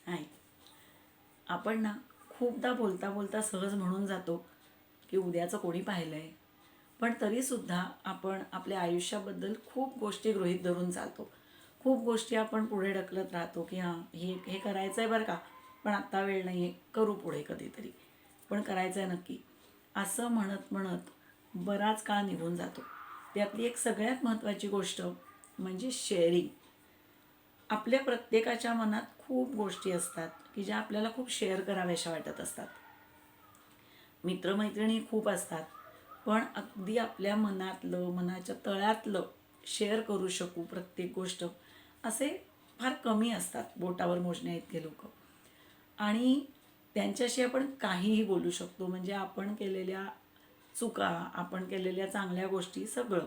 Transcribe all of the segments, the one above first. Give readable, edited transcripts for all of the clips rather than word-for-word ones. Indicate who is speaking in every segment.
Speaker 1: आहे. आपण ना खूपदा बोलता बोलता सहज म्हणून जातो की उद्याचं कोणी पाहिलं आहे, पण तरीसुद्धा आपण आपल्या आयुष्याबद्दल खूप गोष्टी गृहीत धरून चालतो. खूप गोष्टी आपण पुढे ढकलत राहतो की हां हे हे करायचं आहे बरं का, पण आत्ता वेळ नाही आहे, करू पुढे कधीतरी, पण करायचं आहे नक्की, असं म्हणत म्हणत बराच काळ निघून जातो. त्यातली एक सगळ्यात महत्त्वाची गोष्ट म्हणजे शेअरिंग. आपल्या प्रत्येकाच्या मनात खूप गोष्टी असतात की ज्या आपल्याला खूप शेअर कराव्याशा वाटत असतात. मित्रमैत्रिणी खूप असतात, पण अगदी आपल्या मनातलं, मनाच्या तळ्यातलं शेअर करू शकू प्रत्येक गोष्ट असे फार कमी असतात, बोटावर मोजण्या इतके लोक. आणि त्यांच्याशी आपण काहीही बोलू शकतो, म्हणजे आपण केलेल्या चुका, आपण केलेल्या चांगल्या गोष्टी सगळं.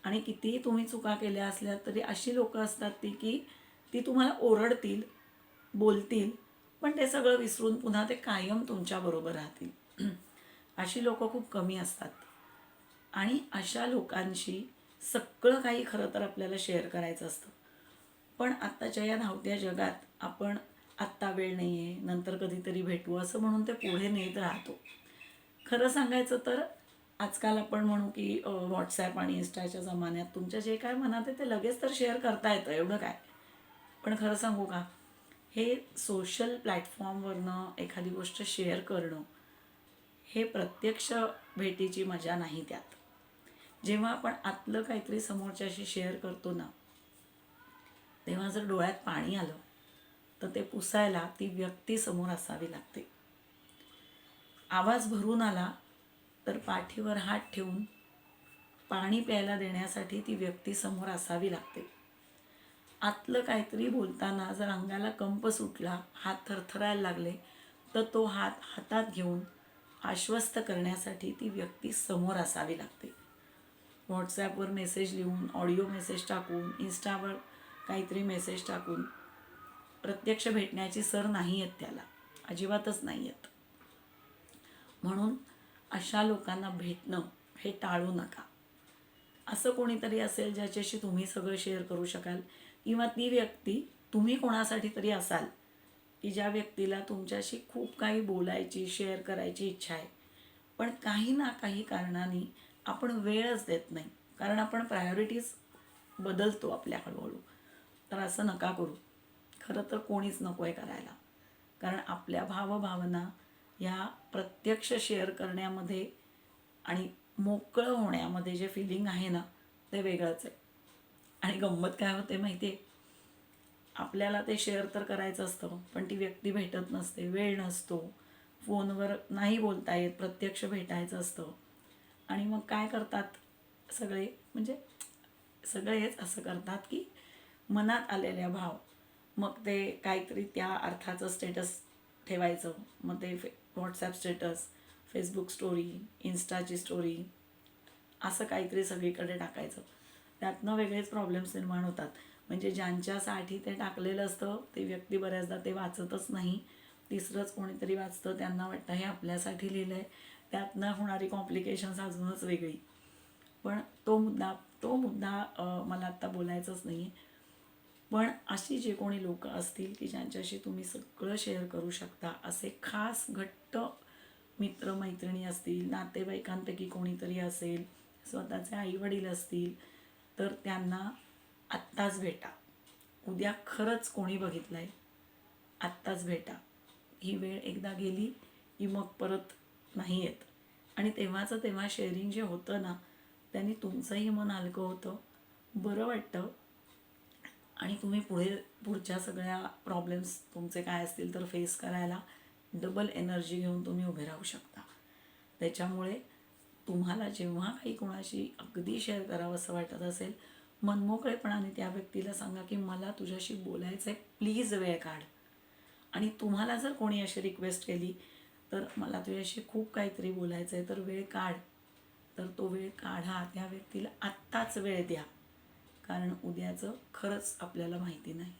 Speaker 1: आणि कितीही तुम्ही चुका केल्या असल्या तरी अशी लोकं असतात की ती तुम्हाला ओरडतील, बोलतील, पण ते सगळं विसरून पुन्हा ते कायम तुमच्याबरोबर राहतील. अशी लोकं खूप कमी असतात. आणि अशा लोकांशी सगळं काही खरं तर आपल्याला शेअर करायचं असतं. पण आत्ताच्या या धावत्या जगात आपण आत्ता वेळ नाही आहे, नंतर कधीतरी भेटू असं म्हणून ते पुढे नेत राहतो. खरं सांगायचं तर आजकाल आपण म्हणू की व्हॉट्सॲप आणि इन्स्टाच्या जमान्यात तुमच्या जे काय मनात आहे ते लगेच तर शेअर करता येतं, एवढं काय. पण खरं सांगू का, हे सोशल प्लॅटफॉर्मवरनं एखादी गोष्ट शेअर करणं हे प्रत्यक्ष भेटीची मजा नाही त्यात. जेव्हा आपण आतलं काहीतरी समोरच्याशी शेअर करतो ना, तेव्हा जर डोळ्यात पाणी आलं तर ते पुसायला ती व्यक्ती समोर असावी लागते. आवाज भरून आला तर पाठीवर हात ठेवून पाणी प्यायला देण्यासाठी ती व्यक्ती समोर असावी लागते. आतलं काहीतरी बोलताना जर अंगाला कंप सुटला, हात थरथरायला लागले, तर तो हात हातात घेऊन आश्वस्त करण्यासाठी ती व्यक्ती समोर असावी लागते. व्हॉट्सॲपवर मेसेज लिहून, ऑडिओ मेसेज टाकून, इन्स्टावर काहीतरी मेसेज टाकून प्रत्यक्ष भेटण्याची सर नाही आहेत त्याला, अजिबातच नाही आहेत. म्हणून अशा लोकांना भेटणं हे टाळू नका. असं कोणीतरी असेल ज्याच्याशी तुम्ही सगळं शेअर करू शकाल, किंवा ती व्यक्ती तुम्ही कोणासाठी तरी असाल की ज्या व्यक्तीला तुमच्याशी खूप काही बोलायची, शेअर करायची इच्छा आहे, पण काही ना काही कारणाने आपण वेळच देत नाही, कारण आपण प्रायोरिटीज बदलतो आपल्या हळूहळू. तर असं नका करू. खरं तर कोणीच नको आहे करायला, कारण आपल्या भावभावना ह्या प्रत्यक्ष शेअर करण्यामध्ये आणि मोकळं होण्यामध्ये जे फिलिंग आहे ना, ते वेगळंच आहे. आणि गंमत काय होते माहिती आहे, आपल्याला ते शेअर तर करायचं असतं, पण ती व्यक्ती भेटत नसते, वेळ नसतो, फोनवर नाही बोलता येत, प्रत्यक्ष भेटायचं असतं. आणि मग काय करतात सगळे, म्हणजे सगळेच असं करतात की मनात आलेल्या भाव, मग ते काहीतरी त्या अर्थाचं स्टेटस ठेवायचं, मग ते व्हॉट्सॲप स्टेटस, फेसबुक स्टोरी, इन्स्टाची स्टोरी, असं काहीतरी सगळीकडे टाकायचं. त्यातनं वेगळेच प्रॉब्लेम्स निर्माण होतात. म्हणजे ज्यांच्यासाठी ते टाकलेलं असतं ते व्यक्ती बऱ्याचदा ते वाचतच नाही, तिसरंच कोणीतरी वाचतं, त्यांना वाटतं हे आपल्यासाठी लिहिलं आहे, त्यातनं होणारी कॉम्प्लिकेशन्स अजूनच वेगळी. पण तो मुद्दा मला आत्ता बोलायचंच नाही आहे. पण अशी जे कोणी लोकं असतील की ज्यांच्याशी तुम्ही सगळं शेअर करू शकता, असे खास घट्ट मित्रमैत्रिणी असतील, नातेवाईकांपैकी कोणीतरी असेल, स्वतःचे आईवडील असतील, तर त्यांना आत्ताच भेटा. उद्या खरंच कोणी बघितलं आहे, आत्ताच भेटा. ही वेळ एकदा गेली की मग परत नाही येत. आणि तेव्हाचं तेव्हा शेअरिंग जे होतं ना, त्यांनी तुमचंही मन हलकं होतं, बरं वाटतं, आणि तुम्ही पुढच्या सगळ्या प्रॉब्लेम्स तुमचे काय असतील तर फेस करायला डबल एनर्जी घेऊन तुम्ही उभे राहू शकता. त्याच्यामुळे तुम्हाला जेव्हा काही कोणाशी अगदी शेअर करावं असं वाटत असेल, मनमोकळेपणाने त्या व्यक्तीला सांगा की मला तुझ्याशी बोलायचं आहे, प्लीज वेळ काढ. आणि तुम्हाला जर कोणी अशी रिक्वेस्ट केली तर मला तुझ्याशी खूप काहीतरी बोलायचं आहे तर वेळ काढ, तर तो वेळ काढा, त्या व्यक्तीला आत्ताच वेळ द्या, कारण उद्याचं खरंच आपल्याला माहिती नाही.